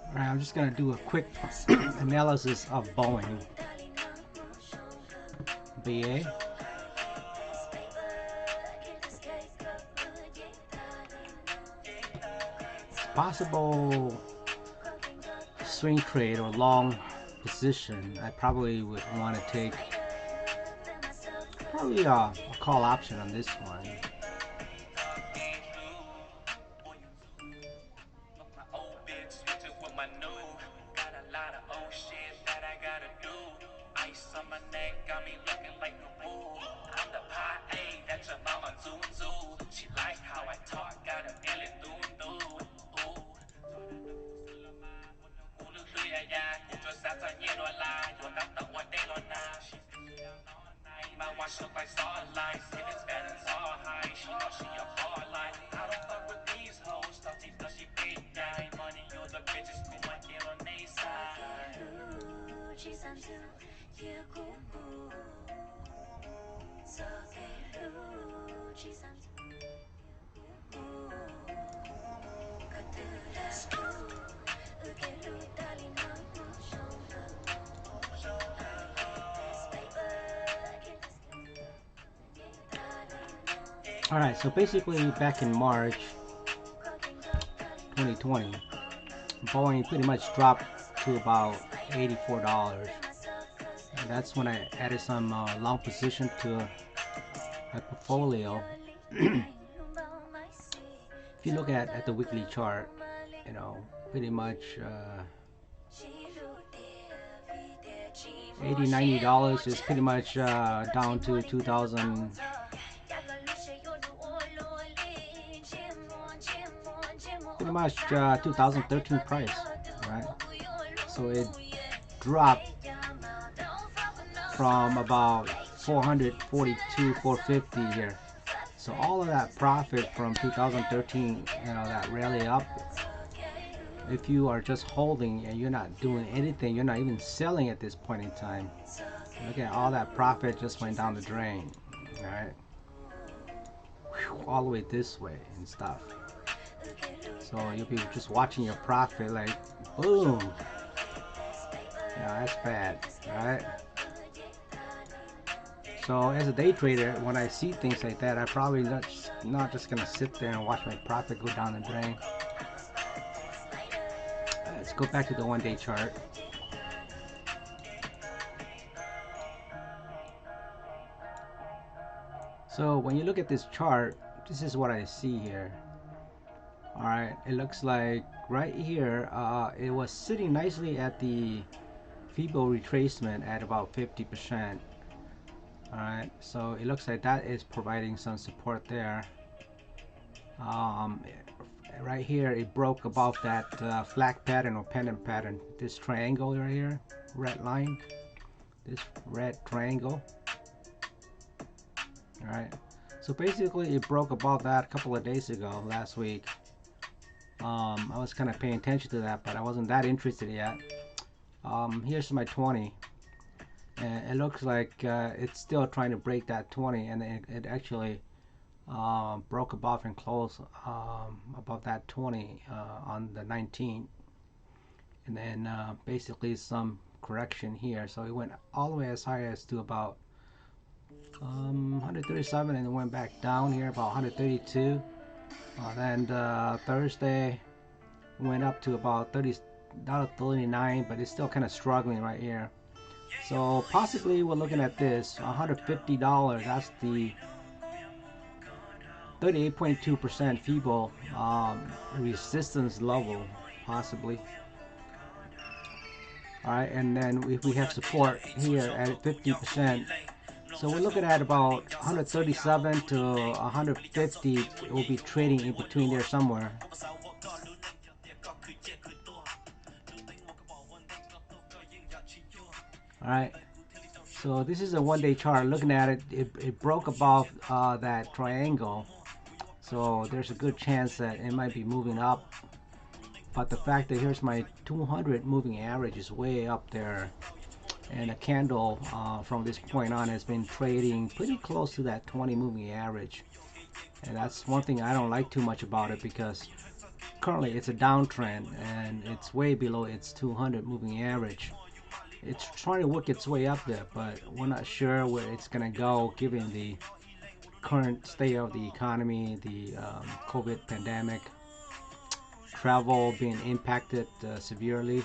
Alright, I'm just gonna do a quick analysis of Boeing. BA. Possible swing trade or long position. I probably would want to take probably a call option on this one. Alright, so basically back in March 2020, Boeing pretty much dropped to about $84. And that's when I added some long position to my portfolio. If you look at the weekly chart, you know, pretty much $80–90 is pretty much down to 2000. Pretty much 2013 price, right? So it dropped from about 442, 450 here. So all of that profit from 2013, you know, that rally up, if you are just holding and you're not doing anything, you're not even selling at this point in time, look at all that profit just went down the drain, right? All the way this way and stuff. So you'll be just watching your profit like boom. Yeah, that's bad, right? So as a day trader, when I see things like that, I probably not just gonna sit there and watch my profit go down the drain. Let's go back to the one-day chart. So when you look at this chart, this is what I see here. Alright, it looks like right here, it was sitting nicely at the Fibo retracement at about 50%. Alright, so it looks like that is providing some support there. Right here, it broke above that flag pattern or pendant pattern. This triangle right here, red line, this red triangle. Alright, so basically it broke above that a couple of days ago, last week. I was kind of paying attention to that, but I wasn't that interested yet. Here's my 20, and it looks like it's still trying to break that 20, and it actually broke above and closed above that 20 on the 19th, and then basically some correction here. So it went all the way as high as to about 137, and it went back down here about 132. Then Thursday went up to about $30.39, but it's still kind of struggling right here. So possibly we're looking at this $150. That's the 38.2% Fibo resistance level, possibly. Alright, and then if we have support here at 50%, so we're looking at about 137 to 150. It will be trading in between there somewhere. Alright, so this is a one-day chart. Looking at it, it broke above that triangle, so there's a good chance that it might be moving up. But the fact that here's my 200 moving average is way up there, and a candle from this point on has been trading pretty close to that 20 moving average. And that's one thing I don't like too much about it, because currently it's a downtrend and it's way below its 200 moving average. It's trying to work its way up there, but we're not sure where it's gonna go given the current state of the economy, the COVID pandemic, travel being impacted severely.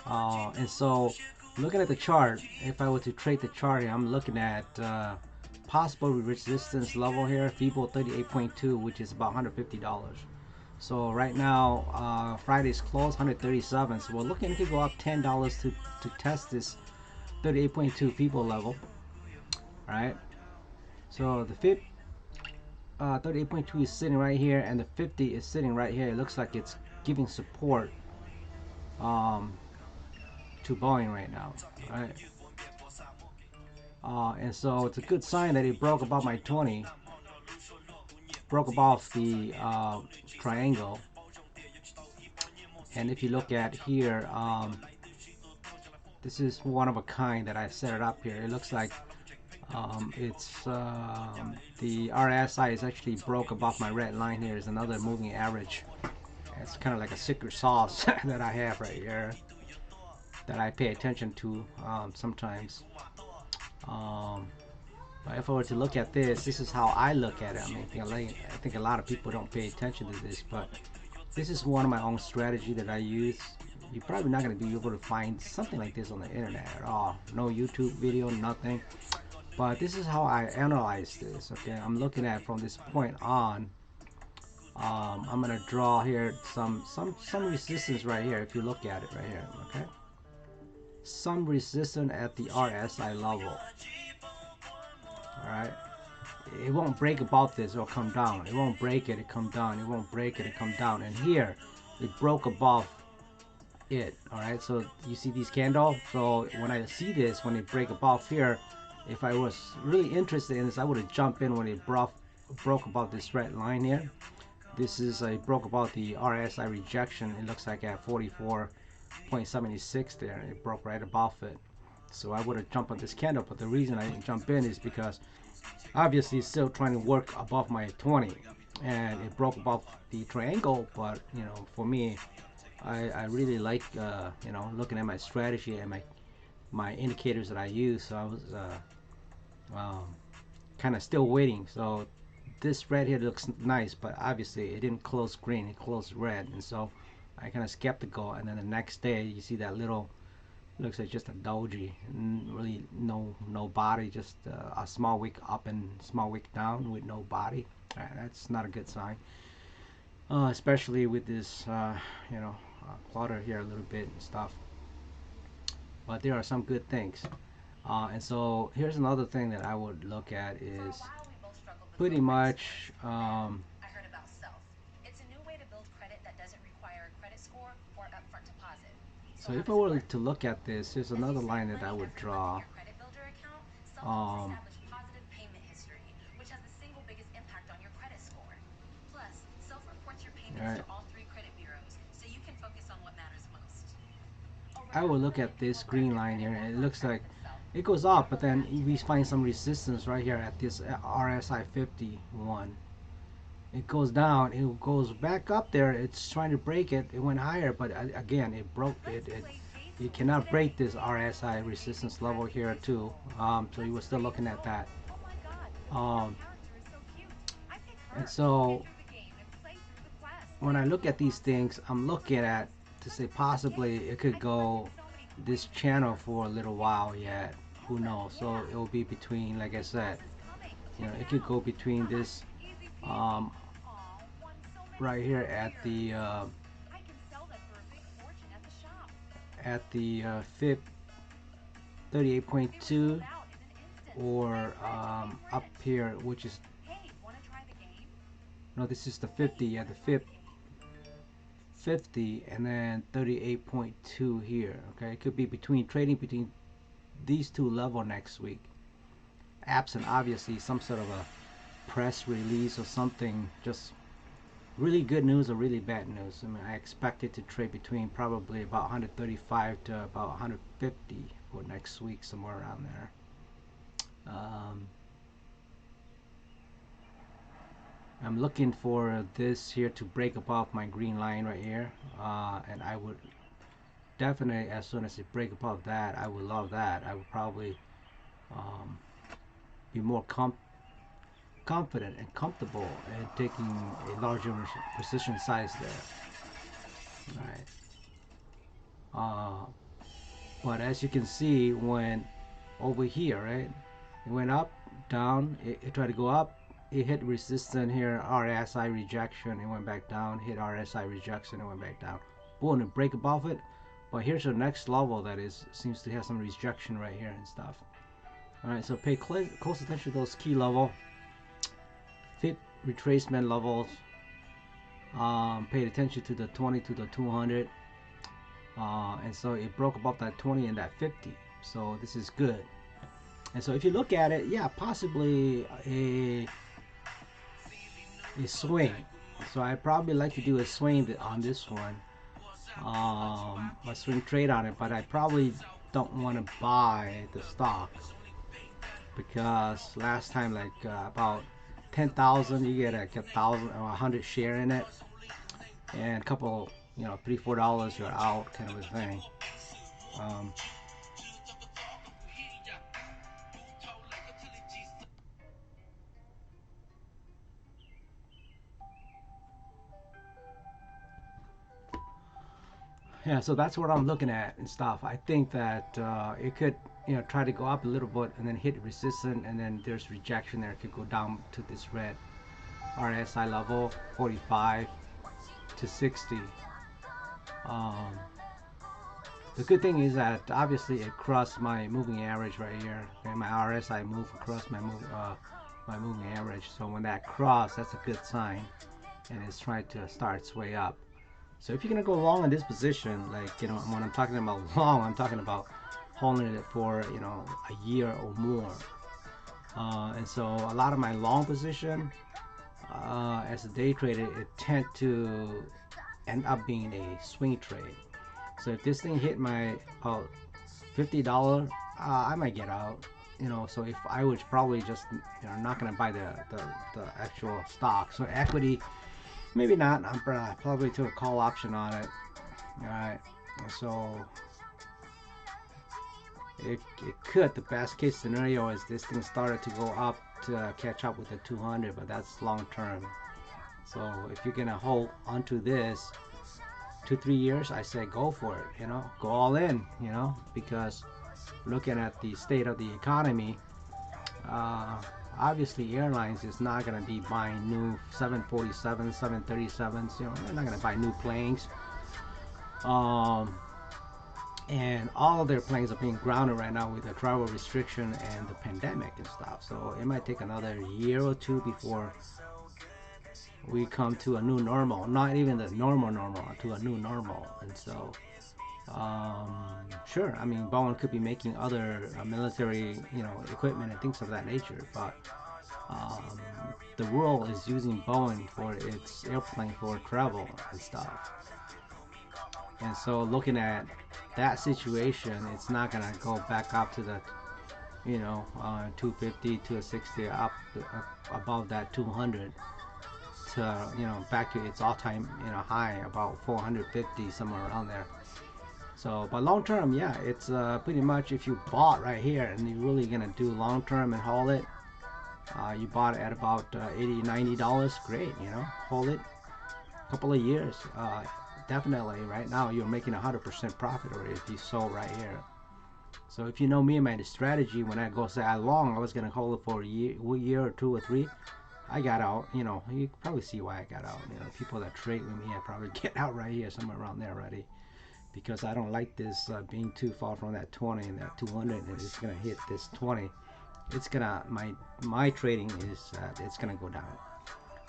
And so, looking at the chart, if I were to trade the chart here, I'm looking at possible resistance level here, FIBO 38.2, which is about $150. So right now, Friday's close 137. So we're looking to go up $10 to test this 38.2 FIBO level. All right. So the FIB 38.2 is sitting right here, and the 50 is sitting right here. It looks like it's giving support um, to Boeing right now. Right. And so it's a good sign that it broke above my 20, broke above the triangle. And if you look at here, this is one of a kind that I set it up here. It looks like it's the RSI is actually broke above my red line. Here is another moving average. It's kind of like a secret sauce that I have right here that I pay attention to sometimes. Um, but if I were to look at this is how I look at it. I mean, I think a lot of people don't pay attention to this, but this is one of my own strategy that I use. You're probably not going to be able to find something like this on the internet at all. No YouTube video, nothing. But this is how I analyze this. Okay, I'm looking at from this point on. I'm gonna draw here some resistance right here. If you look at it right here, okay, some resistance at the RSI level. All right, it won't break above this. It'll come down. It won't break it. It come down. It won't break it. It come down. And here, it broke above it. All right, so you see these candles. So when I see this, when it break above here, if I was really interested in this, I would have jumped in when it broke above this red line here. This is a broke above the RSI rejection. It looks like at 44.76 there. It broke right above it. So I would have jumped on this candle, but the reason I didn't jump in is because obviously it's still trying to work above my 20, and it broke above the triangle. But you know, for me, I really like you know, looking at my strategy and my indicators that I use. So I was kind of still waiting. So this red here looks nice, but obviously it didn't close green, it closed red, and so I kind of skeptical. And then the next day you see that little, looks like just a doji, really no body, just a small wick up and small wick down with no body. That's not a good sign, especially with this you know, clutter here a little bit and stuff. But there are some good things. And so here's another thing that I would look at is pretty much so if I were to look at this, here's another line that I would draw. Um, right. I will look at this green line here, and it looks like it goes up, but then we find some resistance right here at this RSI 51. It goes down, it goes back up there. It's trying to break it. It went higher, but again, it broke it. You cannot break this RSI resistance level here too. So you were still looking at that. Um, and so when I look at these things, I'm looking at to say possibly it could go this channel for a little while yet. Who knows? So it will be between, like I said, you know, it could go between this um, right here at the FIP 38.2, or up here, which is, no, this is the 50. Yeah, the FIP 50 and then 38.2 here. Okay, it could be between trading between these two level next week, absent obviously some sort of a press release or something just really good news or really bad news. I mean, I expect it to trade between probably about 135 to about 150 for next week, somewhere around there. Um, I'm looking for this here to break above my green line right here, and I would definitely, as soon as it break above that, I would love that. I would probably um, be more confident and comfortable in taking a larger position size there. Right. Uh, but as you can see, when over here, right, it went up, down, it tried to go up, it hit resistance here, RSI rejection, it went back down, hit RSI rejection, it went back down. Boom, and break above it. But here's the next level that is seems to have some rejection right here and stuff. All right, so pay close attention to those key level, fit retracement levels. Paid attention to the 20 to the 200, and so it broke above that 20 and that 50. So this is good. And so if you look at it, yeah, possibly a swing. So I probably like to do a swing on this one, a swing trade on it, but I probably don't want to buy the stock because last time like about 10,000 you get like 1,000 or 100 share in it, and a couple, $3-4 you're out kind of a thing. Um, yeah, so that's what I'm looking at and stuff. I think that it could, try to go up a little bit and then hit resistance, and then there's rejection there. It could go down to this red RSI level, 45 to 60. Um, the good thing is that obviously it crossed my moving average right here. Okay, my RSI moved across my moving average. So when that crossed, that's a good sign, and it's trying to start its way up. So if you're gonna go long in this position, like when I'm talking about long, I'm talking about holding it for a year or more. And so a lot of my long position, as a day trader, it tend to end up being a swing trade. So if this thing hit my about $50, I might get out. So if I was probably just not gonna buy the actual stock. So equity, maybe not. I'm probably took a call option on it. All right. So it could. The best case scenario is this thing started to go up to catch up with the 200, but that's long term. So if you're gonna hold onto this 2-3 years, I say go for it. Go all in. Because looking at the state of the economy, uh, obviously airlines is not gonna be buying new 747s, 737s. They're not gonna buy new planes. Um, and all of their planes are being grounded right now with the travel restriction and the pandemic and stuff. So it might take another year or two before we come to a new normal. Not even the normal, to a new normal. And so, sure, I mean, Boeing could be making other military, equipment and things of that nature, but um, the world is using Boeing for its airplane for travel and stuff. And so looking at that situation, it's not gonna go back up to the 250, 260, up above that 200 to back to its all-time high about 450, somewhere around there. So, but long term, yeah, it's pretty much if you bought right here and you're really gonna do long term and hold it, you bought it at about $80-90, great, hold it a couple of years. Definitely right now you're making 100% profit already if you sold right here. So if you know me and my strategy, when I go say I long, I was gonna hold it for a year or 2 or 3. I got out. You probably see why I got out. People that trade with me, I probably get out right here, somewhere around there already, because I don't like this being too far from that 20 and that 200, and it's gonna hit this 20. It's gonna my trading is it's gonna go down.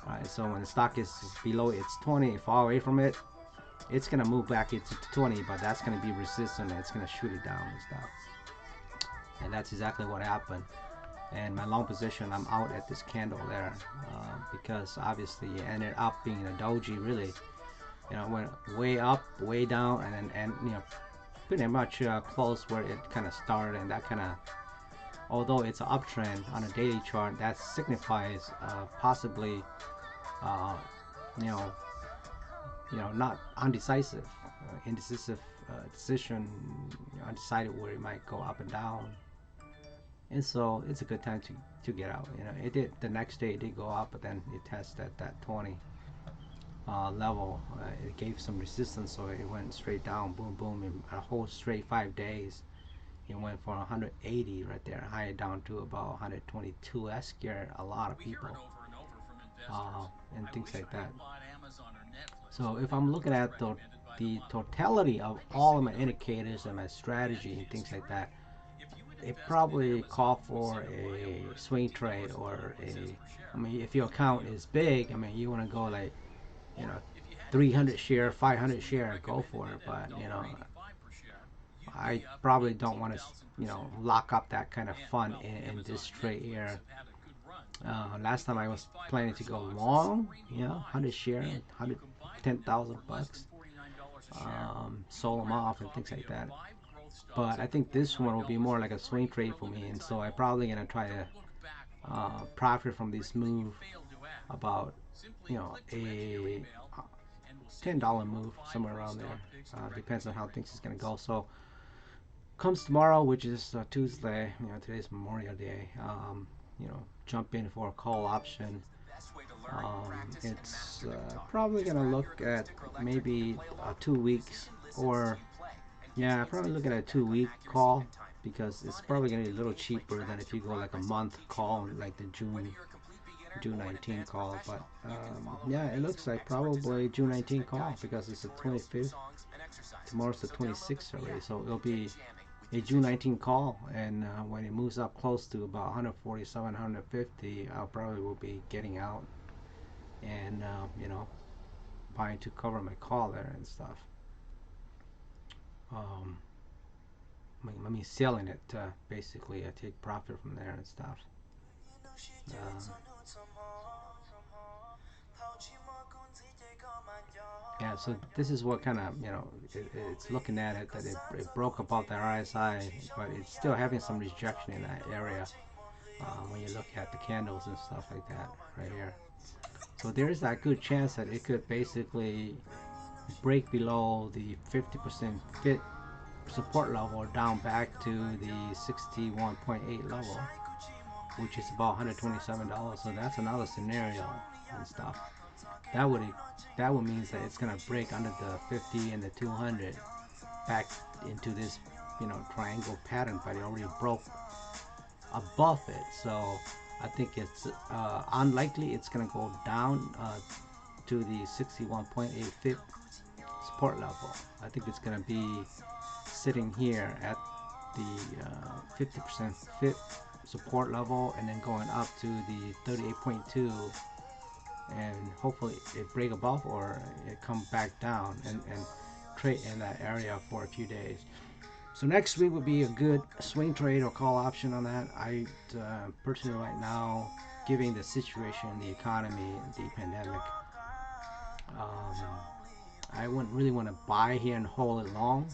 All right, so when the stock is below its 20, far away from it, it's gonna move back into 20, but that's gonna be resistant and it's gonna shoot it down and stuff. And that's exactly what happened. and my long position, I'm out at this candle there, because obviously it ended up being a doji. Really, went way up, way down, and pretty much close where it kind of started, and that kind of, although it's an uptrend on a daily chart, that signifies possibly, uh, you know not undecisive, indecisive decision, undecided where it might go up and down. And so it's a good time to get out. It did, the next day it did go up, but then it tested that 20 level. It gave some resistance, so it went straight down, boom, boom, in a whole straight 5 days. It went from 180 right there, high down to about 122. That scared a lot of people, and things like that. So if I'm looking at the totality of all of my indicators and my strategy and things like that, it probably call for a swing trade or I mean, if your account is big, I mean, you want to go like, you know, 300 share, 500 share, go for it. But, I probably don't want to, lock up that kind of fun in this trade here. Last time I was planning to go long, 100 share, 110,000 bucks, sold them off and things like that. But I think this one will be more like a swing trade for me, and so I'm probably gonna try to profit from this move, about a $10 move somewhere around there. Depends on how things is gonna go. So comes tomorrow, which is Tuesday. Today's Memorial Day. Jump in for a call option. It's probably gonna look at maybe 2 weeks, or yeah, probably look at a 2 week call, because it's probably gonna be a little cheaper than if you go like a month call, like the June 19 call. But yeah, it looks like probably June 19 call, because it's the 25th. Tomorrow's the 26th already, so it'll be a June 19 call. And when it moves up close to about 147, 150, I probably will be getting out and buying to cover my call there and stuff. Um, I mean, selling it, basically. I take profit from there and stuff. Uh, yeah, so this is what kind of, it's looking at it, that it broke above the RSI, but it's still having some rejection in that area, when you look at the candles and stuff like that right here. So there is that good chance that it could basically break below the 50% fit support level, down back to the 61.8 level, which is about $127. So that's another scenario and stuff. That would that would mean that it's gonna break under the 50 and the 200, back into this triangle pattern, but it already broke above it. So I think it's unlikely it's gonna go down to the 61.8 fit support level. I think it's gonna be sitting here at the 50% fit support level, and then going up to the 38.2, and hopefully it break above, or it come back down and trade in that area for a few days. So next week would be a good swing trade or call option on that. I personally right now, given the situation, the economy, the pandemic, um, I wouldn't really want to buy here and hold it long.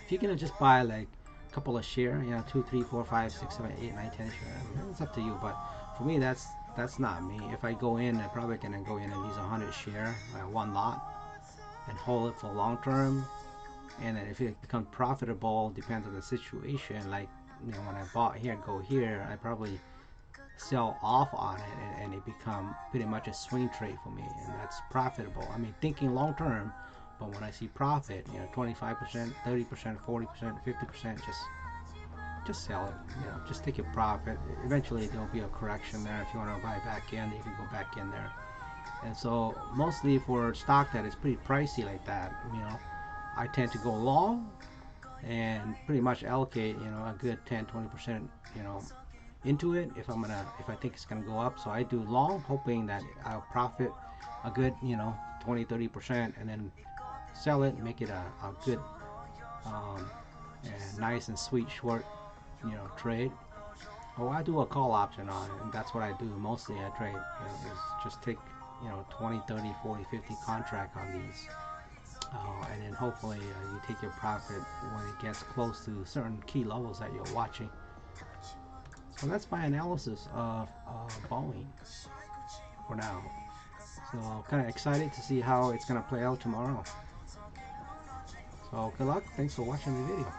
If you're gonna just buy like a couple of share, 2, 3, 4, 5, 6, 7, 8, 9, 10 share, it's up to you. But for me, that's not me. If I go in, I'm probably gonna go in at least 100 share, one lot, and hold it for long term. And then if it becomes profitable, depends on the situation. Like, when I bought here, go here, I probably sell off on it, and it become pretty much a swing trade for me, and that's profitable. I mean, thinking long term, but when I see profit, 25%, 30%, 40%, 50%, just sell it. Just take your profit. Eventually, there'll be a correction there. If you want to buy back in, you can go back in there. And so, mostly for stock that is pretty pricey like that, I tend to go long and pretty much allocate, a good 10, 20%, into it if I think it's gonna go up. So I do long, hoping that I'll profit a good 20, 30%, and then sell it and make it a good, and nice and sweet short trade. Oh, I do a call option on it, and that's what I do mostly. I trade, is just take 20, 30, 40, 50 contract on these, and then hopefully you take your profit when it gets close to certain key levels that you're watching. So that's my analysis of Boeing for now. So kind of excited to see how it's going to play out tomorrow. So good luck. Thanks for watching the video.